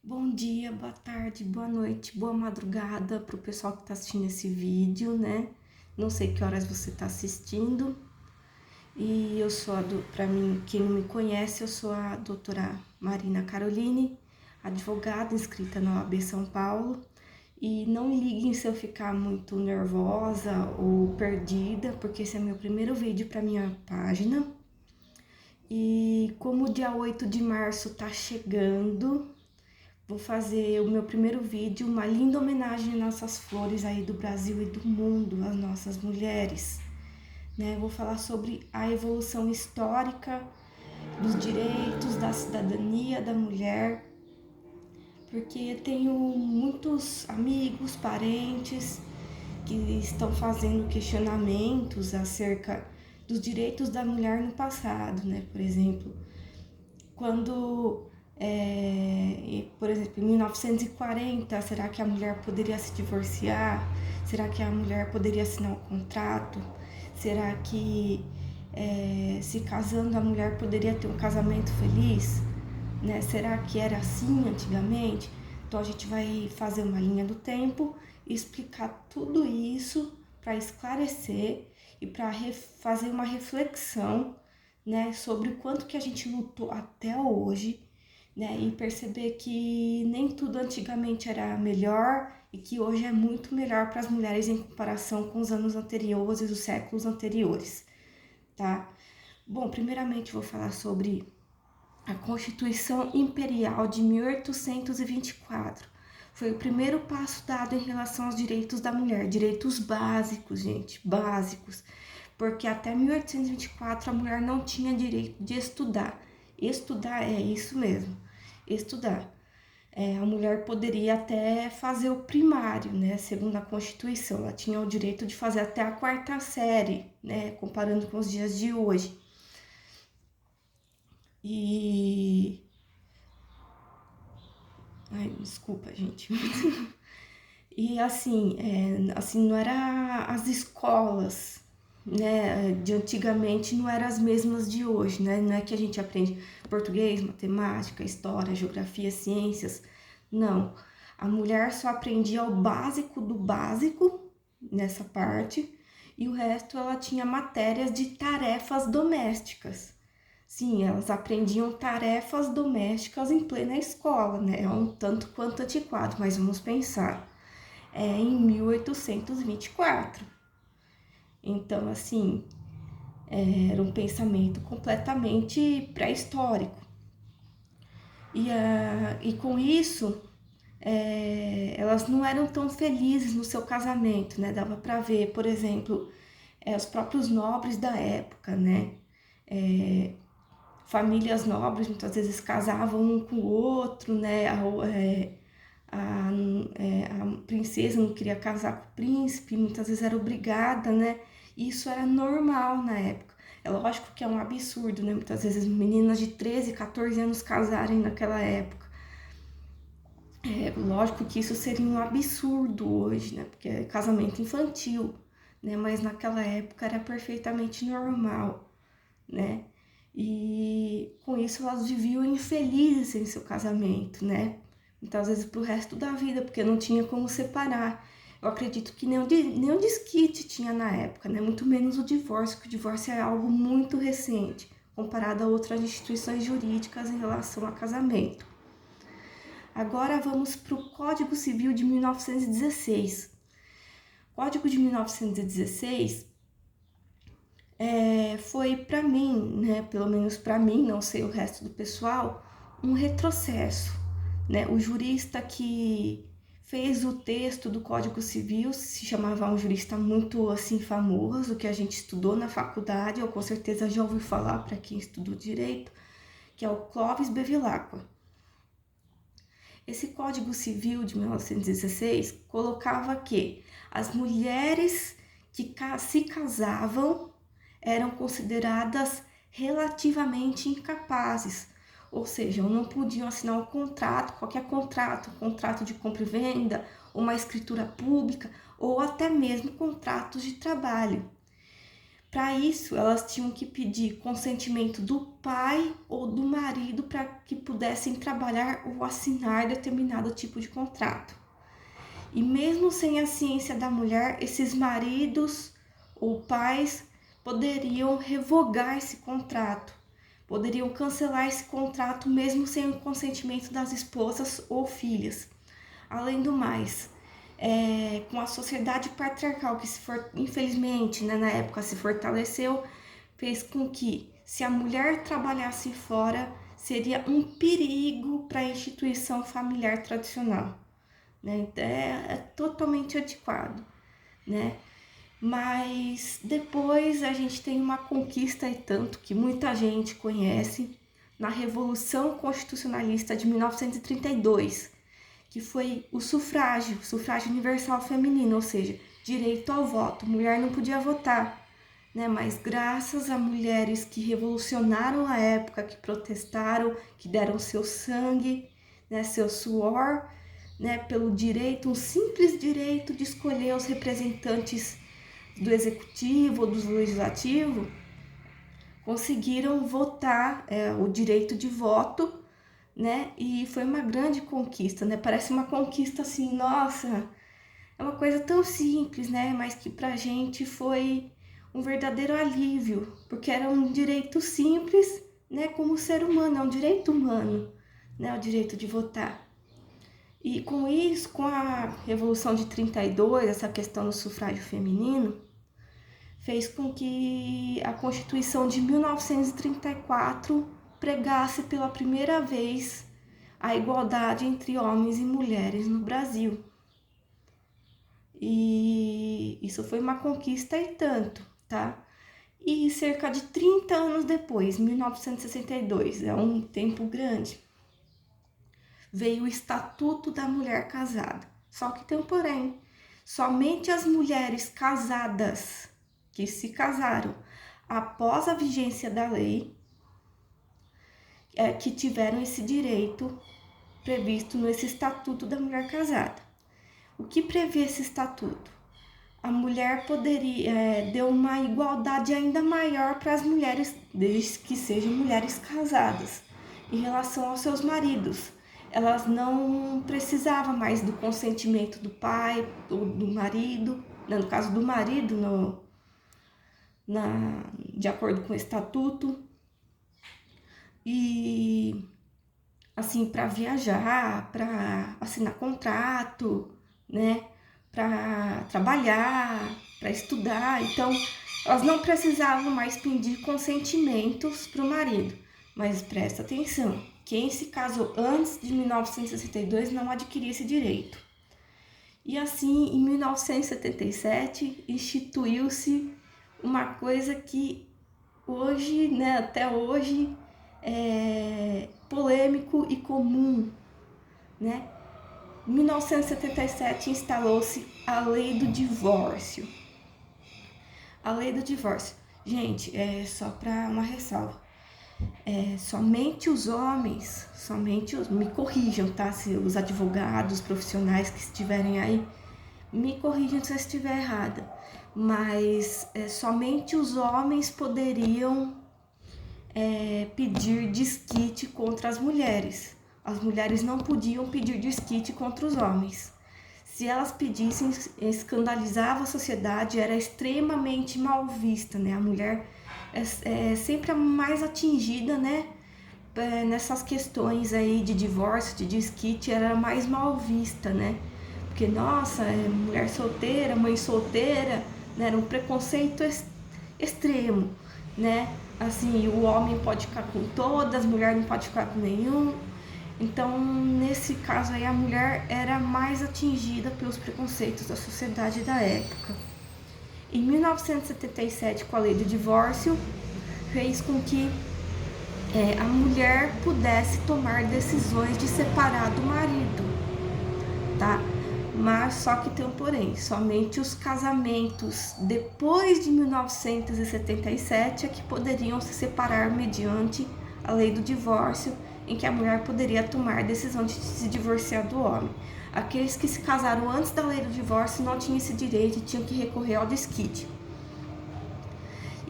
Bom dia, boa tarde, boa noite, boa madrugada para o pessoal que está assistindo esse vídeo, né? Não sei que horas você está assistindo. E eu sou para mim, quem não me conhece, eu sou a doutora Marina Caroline, advogada inscrita na OAB São Paulo. E não liguem se eu ficar muito nervosa ou perdida, porque esse é meu primeiro vídeo para minha página. E como o dia 8 de março tá chegando, vou fazer o meu primeiro vídeo, uma linda homenagem às nossas flores aí do Brasil e do mundo, às nossas mulheres, né? Vou falar sobre a evolução histórica dos direitos, da cidadania da mulher, porque eu tenho muitos amigos, parentes que estão fazendo questionamentos acerca dos direitos da mulher no passado, né? Por exemplo, quando por exemplo, em 1940, será que a mulher poderia se divorciar? Será que a mulher poderia assinar um contrato? Será que se casando a mulher poderia ter um casamento feliz? Né? Será que era assim antigamente? Então a gente vai fazer uma linha do tempo e explicar tudo isso para esclarecer e para fazer uma reflexão, né, sobre o quanto que a gente lutou até hoje, né, e perceber que nem tudo antigamente era melhor e que hoje é muito melhor para as mulheres em comparação com os anos anteriores e os séculos anteriores, tá? Bom, primeiramente vou falar sobre a Constituição Imperial de 1824. Foi o primeiro passo dado em relação aos direitos da mulher, direitos básicos, gente, básicos, porque até 1824 a mulher não tinha direito de estudar. Estudar é isso mesmo, estudar. A mulher poderia até fazer o primário, né? Segundo a Constituição, ela tinha o direito de fazer até a quarta série, né? Comparando com os dias de hoje. E ai, desculpa, gente. E assim, não era as escolas, né, de antigamente não eram as mesmas de hoje, né? Não é que a gente aprende português, matemática, história, geografia, ciências. Não. A mulher só aprendia o básico do básico nessa parte, e o resto ela tinha matérias de tarefas domésticas. Sim, elas aprendiam tarefas domésticas em plena escola, né? É um tanto quanto antiquado, mas vamos pensar. Em 1824. Então, assim, era um pensamento completamente pré-histórico. E com isso, elas não eram tão felizes no seu casamento, né? Dava para ver, por exemplo, os próprios nobres da época, né? Famílias nobres muitas vezes casavam um com o outro, né? A princesa não queria casar com o príncipe, muitas vezes era obrigada, né? Isso era normal na época. É lógico que é um absurdo, né? Muitas vezes meninas de 13, 14 anos casarem naquela época. É lógico que isso seria um absurdo hoje, né? Porque é casamento infantil, né? Mas naquela época era perfeitamente normal, né? E com isso elas viviam infelizes em seu casamento, né? Muitas vezes pro resto da vida, porque não tinha como separar. Eu acredito que nem o desquite tinha na época, né? Muito menos o divórcio, que o divórcio é algo muito recente, comparado a outras instituições jurídicas em relação a casamento. Agora vamos para o Código Civil de 1916. O Código de 1916 foi para mim, né, pelo menos para mim, não sei o resto do pessoal, um retrocesso, né? O jurista que fez o texto do Código Civil se chamava um jurista muito assim famoso, que a gente estudou na faculdade, ou com certeza já ouviu falar para quem estudou direito, que é o Clovis Bevilacqua. Esse Código Civil de 1916 colocava que as mulheres que se casavam eram consideradas relativamente incapazes, ou seja, não podiam assinar um contrato, qualquer contrato, um contrato de compra e venda, uma escritura pública ou até mesmo contratos de trabalho. Para isso, elas tinham que pedir consentimento do pai ou do marido para que pudessem trabalhar ou assinar determinado tipo de contrato. E mesmo sem a ciência da mulher, esses maridos ou pais poderiam revogar esse contrato, poderiam cancelar esse contrato mesmo sem o consentimento das esposas ou filhas. Além do mais, com a sociedade patriarcal que infelizmente, né, na época se fortaleceu, fez com que, se a mulher trabalhasse fora, seria um perigo para a instituição familiar tradicional, né? Então, é totalmente antiquado, né? Mas depois a gente tem uma conquista e tanto que muita gente conhece na Revolução Constitucionalista de 1932, que foi o sufrágio universal feminino, ou seja, direito ao voto. Mulher não podia votar, né? Mas graças a mulheres que revolucionaram a época, que protestaram, que deram seu sangue, né, seu suor, né, pelo direito, um simples direito de escolher os representantes do executivo ou do legislativo, conseguiram votar, o direito de voto, né? E foi uma grande conquista, né? Parece uma conquista assim, nossa, é uma coisa tão simples, né? Mas que pra gente foi um verdadeiro alívio, porque era um direito simples, né? Como ser humano, é um direito humano, né? O direito de votar. E com isso, com a Revolução de 32, essa questão do sufrágio feminino, fez com que a Constituição de 1934 pregasse pela primeira vez a igualdade entre homens e mulheres no Brasil. E isso foi uma conquista e tanto, tá? E cerca de 30 anos depois, 1962, é um tempo grande, veio o Estatuto da Mulher Casada. Só que tem um porém, somente as mulheres casadas que se casaram após a vigência da lei que tiveram esse direito previsto nesse Estatuto da Mulher Casada. O que prevê esse estatuto? A mulher poderia deu uma igualdade ainda maior para as mulheres, desde que sejam mulheres casadas, em relação aos seus maridos. Elas não precisavam mais do consentimento do pai ou do marido, no caso do marido, de acordo com o estatuto. E assim, para viajar, para assinar contrato, né, para trabalhar, para estudar. Então, elas não precisavam mais pedir consentimentos para o marido. Mas presta atenção, quem se casou antes de 1962 não adquiria esse direito. E assim, em 1977, instituiu-se uma coisa que hoje, né, até hoje, é polêmico e comum, né? Em 1977 instalou-se a Lei do Divórcio. A Lei do Divórcio, gente, só para uma ressalva, somente os homens, me corrijam, tá? Se os advogados, profissionais que estiverem aí, me corrijam se eu estiver errada, mas somente os homens poderiam pedir desquite contra as mulheres. As mulheres não podiam pedir desquite contra os homens. Se elas pedissem, escandalizava a sociedade, era extremamente mal vista, né? A mulher é sempre a mais atingida, né? Nessas questões aí de divórcio, de desquite, era mais mal vista, né? Porque, nossa, mulher solteira, mãe solteira, né? Era um preconceito extremo, né? Assim, o homem pode ficar com todas, a mulher não pode ficar com nenhum. Então, nesse caso aí, a mulher era mais atingida pelos preconceitos da sociedade da época. Em 1977, com a lei do divórcio, fez com que a mulher pudesse tomar decisões de separar do marido, tá? Mas só que tem um porém, somente os casamentos depois de 1977 é que poderiam se separar mediante a lei do divórcio, em que a mulher poderia tomar a decisão de se divorciar do homem. Aqueles que se casaram antes da lei do divórcio não tinham esse direito e tinham que recorrer ao desquite.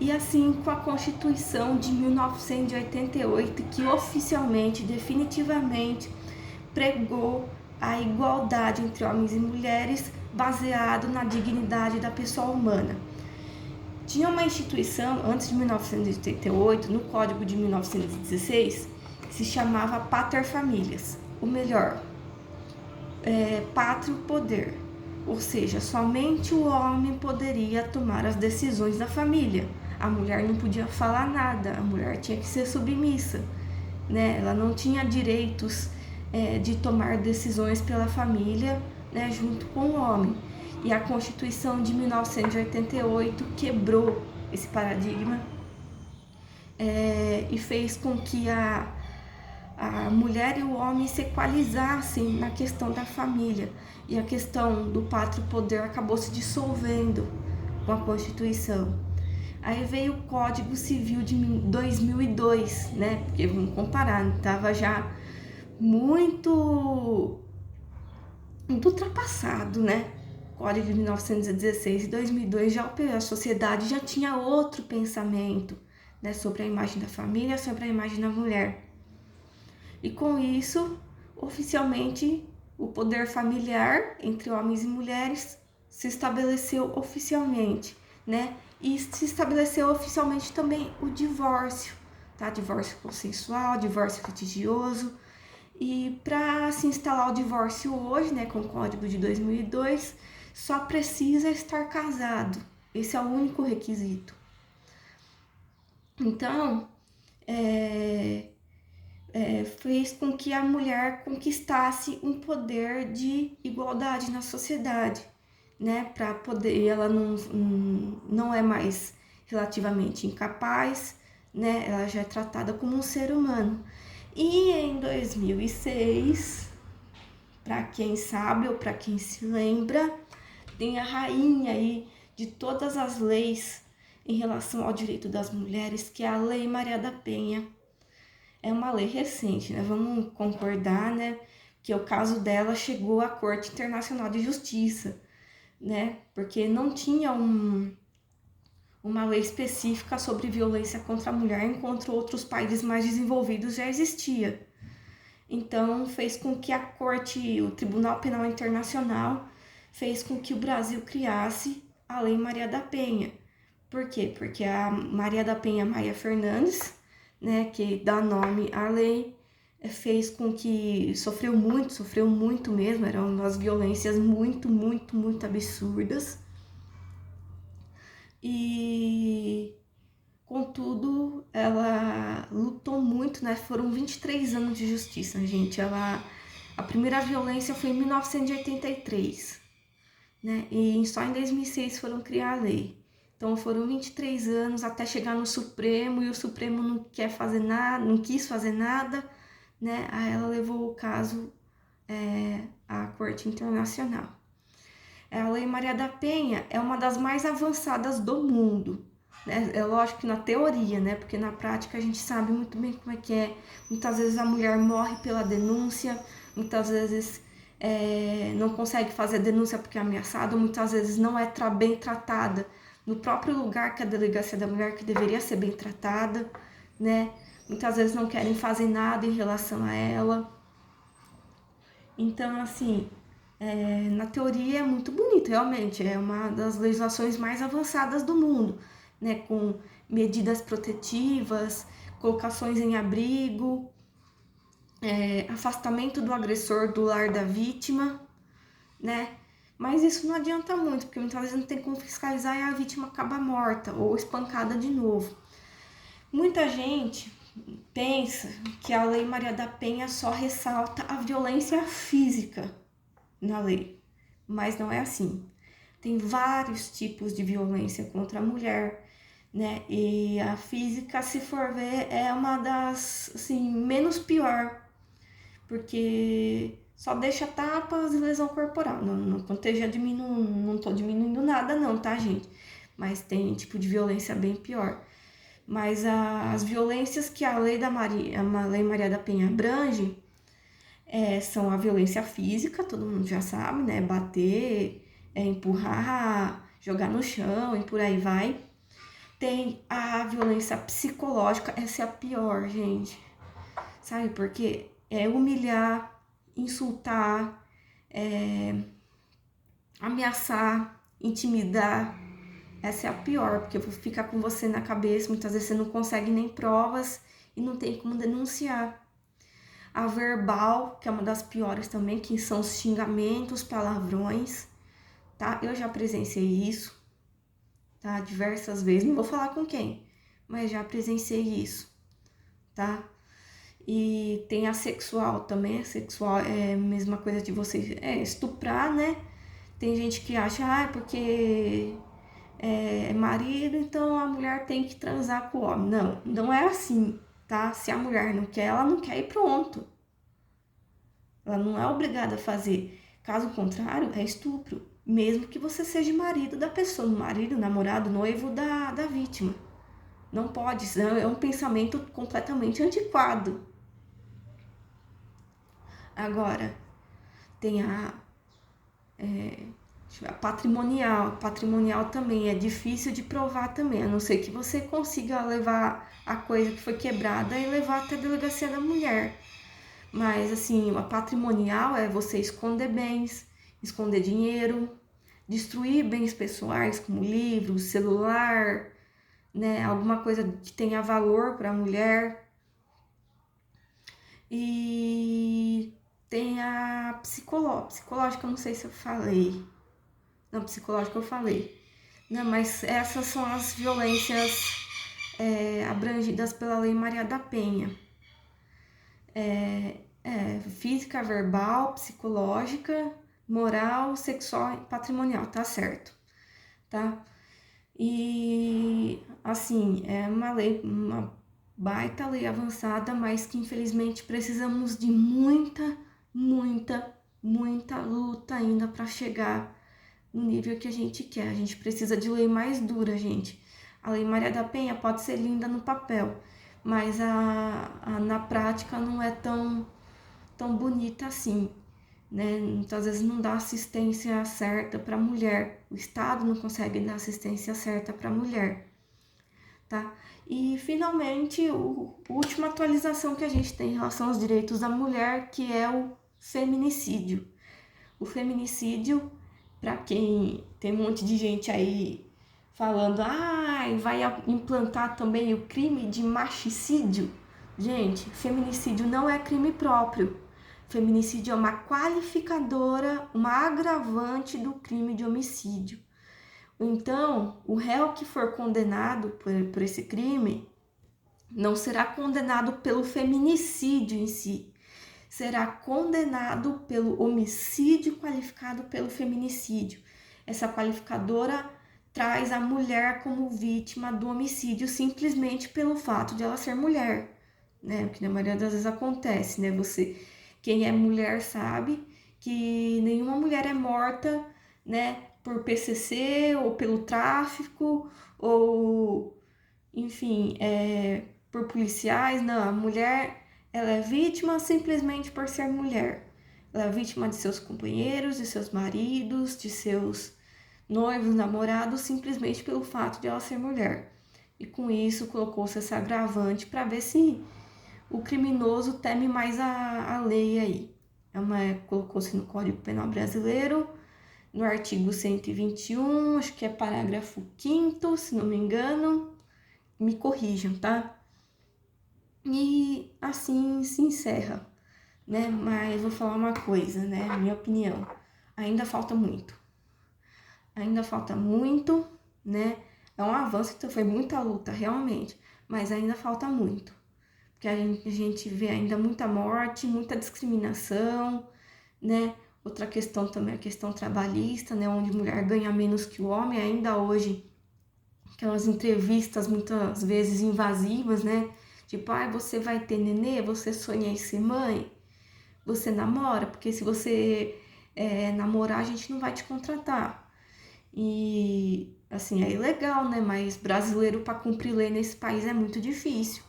E assim, com a Constituição de 1988, que oficialmente, definitivamente, pregou a igualdade entre homens e mulheres baseado na dignidade da pessoa humana. Tinha uma instituição, antes de 1988, no Código de 1916, que se chamava Pater Familias, ou melhor, pátrio poder, ou seja, somente o homem poderia tomar as decisões da família. A mulher não podia falar nada, a mulher tinha que ser submissa, né? Ela não tinha direitos de tomar decisões pela família, né, junto com o homem. E a Constituição de 1988 quebrou esse paradigma e fez com que a mulher e o homem se equalizassem na questão da família. E a questão do pátrio poder acabou se dissolvendo com a Constituição. Aí veio o Código Civil de 2002, né? Porque vamos comparar, estava já muito ultrapassado, né? Código de 1916 e 2002 já a sociedade já tinha outro pensamento, né, sobre a imagem da família, sobre a imagem da mulher. E com isso, oficialmente, o poder familiar entre homens e mulheres se estabeleceu oficialmente, né? E se estabeleceu oficialmente também o divórcio, tá? Divórcio consensual, divórcio litigioso. E para se instalar o divórcio hoje, né, com o Código de 2002, só precisa estar casado. Esse é o único requisito. Então, fez com que a mulher conquistasse um poder de igualdade na sociedade, né? Para poder, ela não é mais relativamente incapaz, né? Ela já é tratada como um ser humano. E em 2006, para quem sabe ou para quem se lembra, tem a rainha aí de todas as leis em relação ao direito das mulheres, que é a Lei Maria da Penha. É uma lei recente, né? Vamos concordar, né? Que o caso dela chegou à Corte Internacional de Justiça, né? Porque não tinha uma lei específica sobre violência contra a mulher, enquanto outros países mais desenvolvidos já existia. Então, fez com que a Corte, o Tribunal Penal Internacional, fez com que o Brasil criasse a Lei Maria da Penha. Por quê? Porque a Maria da Penha Maia Fernandes, né, que dá nome à lei, fez com que sofreu muito mesmo, eram umas violências muito absurdas. E, contudo, ela lutou muito, né? Foram 23 anos de justiça, gente. A primeira violência foi em 1983, né? E só em 2006 foram criar a lei. Então foram 23 anos até chegar no Supremo, e o Supremo não quis fazer nada, né? Aí ela levou o caso à Corte Internacional. A Lei Maria da Penha é uma das mais avançadas do mundo, né? É lógico que na teoria, né? Porque na prática a gente sabe muito bem como é que é. Muitas vezes a mulher morre pela denúncia, muitas vezes não consegue fazer denúncia porque é ameaçada, muitas vezes não é bem tratada no próprio lugar que é a delegacia da mulher, que deveria ser bem tratada, né? Muitas vezes não querem fazer nada em relação a ela. Então, assim, na teoria é muito bonito, realmente, é uma das legislações mais avançadas do mundo, né? Com medidas protetivas, colocações em abrigo, afastamento do agressor do lar da vítima, né? Mas isso não adianta muito, porque muitas vezes não tem como fiscalizar e a vítima acaba morta ou espancada de novo. Muita gente pensa que a Lei Maria da Penha só ressalta a violência física na lei, mas não é assim. Tem vários tipos de violência contra a mulher, né? E a física, se for ver, é uma das, assim, menos pior, porque só deixa tapas e lesão corporal. Não tô diminuindo nada não, tá, gente? Mas tem tipo de violência bem pior. Mas as violências que a Lei Maria da Penha abrange são a violência física, todo mundo já sabe, né? Bater, empurrar, jogar no chão e por aí vai. Tem a violência psicológica, essa é a pior, gente. Sabe por quê? É humilhar, insultar, ameaçar, intimidar. Essa é a pior, porque fica com você na cabeça, muitas vezes você não consegue nem provas e não tem como denunciar. A verbal, que é uma das piores também, que são os xingamentos, palavrões, tá? Eu já presenciei isso, tá? Diversas vezes, não vou falar com quem, mas já presenciei isso, tá? E tem a sexual também, a sexual é a mesma coisa de você estuprar, né? Tem gente que acha, porque é marido, então a mulher tem que transar com o homem. Não, não é assim, tá? Se a mulher não quer, ela não quer e pronto. Ela não é obrigada a fazer. Caso contrário, é estupro. Mesmo que você seja marido da pessoa, marido, namorado, noivo da vítima. Não pode, senão é um pensamento completamente antiquado. Agora, tem a patrimonial. Patrimonial também é difícil de provar também, a não ser que você consiga levar a coisa que foi quebrada e levar até a delegacia da mulher. Mas, assim, a patrimonial é você esconder bens, esconder dinheiro, destruir bens pessoais, como livros, celular, né? Alguma coisa que tenha valor para a mulher. E tem a psicológica, não sei se eu falei. Não, psicológica eu falei. Não, mas essas são as violências abrangidas pela Lei Maria da Penha. Física, verbal, psicológica, moral, sexual e patrimonial, tá certo, tá? E, assim, é uma baita lei avançada, mas que infelizmente precisamos de muita, muita, muita luta ainda para chegar no nível que a gente quer. A gente precisa de lei mais dura, gente. A Lei Maria da Penha pode ser linda no papel, mas na prática não é tão bonita assim, né? Muitas vezes não dá assistência certa para a mulher. O Estado não consegue dar assistência certa para a mulher, tá? E, finalmente, a última atualização que a gente tem em relação aos direitos da mulher, que é o feminicídio. O feminicídio, para quem tem um monte de gente aí falando, vai implantar também o crime de machicídio. Gente, feminicídio não é crime próprio. Feminicídio é uma qualificadora, uma agravante do crime de homicídio. Então, o réu que for condenado por esse crime não será condenado pelo feminicídio em si, será condenado pelo homicídio qualificado pelo feminicídio. Essa qualificadora traz a mulher como vítima do homicídio simplesmente pelo fato de ela ser mulher, né? O que na maioria das vezes acontece, né? Quem é mulher sabe que nenhuma mulher é morta, né, por PCC ou pelo tráfico ou, enfim, por policiais. Não, a mulher, ela é vítima simplesmente por ser mulher. Ela é vítima de seus companheiros, de seus maridos, de seus noivos, namorados, simplesmente pelo fato de ela ser mulher. E com isso colocou-se essa agravante para ver se o criminoso teme mais a lei aí. Colocou-se no Código Penal Brasileiro, no artigo 121, acho que é parágrafo 5º, se não me engano, me corrijam, tá? E assim se encerra, né? Mas vou falar uma coisa, né? Minha opinião, ainda falta muito. Ainda falta muito, né? É um avanço, então foi muita luta, realmente, mas ainda falta muito. Porque a gente vê ainda muita morte, muita discriminação, né? Outra questão também é a questão trabalhista, né? Onde a mulher ganha menos que o homem, ainda hoje, aquelas entrevistas muitas vezes invasivas, né? Tipo, você vai ter nenê, você sonha em ser mãe, você namora, porque se você namorar, a gente não vai te contratar. E, assim, é ilegal, né? Mas brasileiro, para cumprir lei nesse país é muito difícil.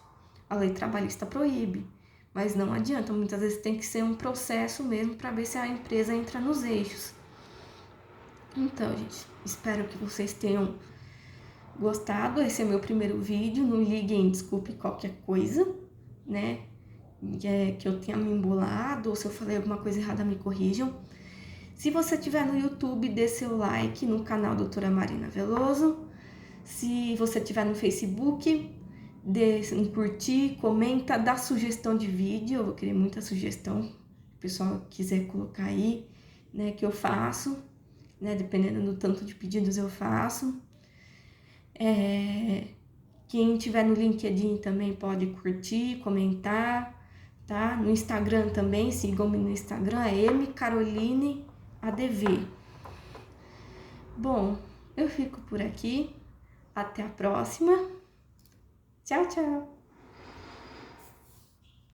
A lei trabalhista proíbe, mas não adianta, muitas vezes tem que ser um processo mesmo para ver se a empresa entra nos eixos. Então, gente, espero que vocês tenham gostado. Esse é meu primeiro vídeo, não liguem, desculpe qualquer coisa, né? Que eu tenha me embolado, ou se eu falei alguma coisa errada, me corrijam. Se você estiver no YouTube, dê seu like no canal Doutora Marina Veloso. Se você estiver no Facebook, dê um curtir, comenta, dá sugestão de vídeo. Eu vou querer muita sugestão, se o pessoal quiser colocar aí, né, que eu faço, né, dependendo do tanto de pedidos eu faço. Quem tiver no LinkedIn também pode curtir, comentar, tá? No Instagram também, sigam-me no Instagram, é mcarolineadv. Bom, eu fico por aqui. Até a próxima. Tchau, tchau!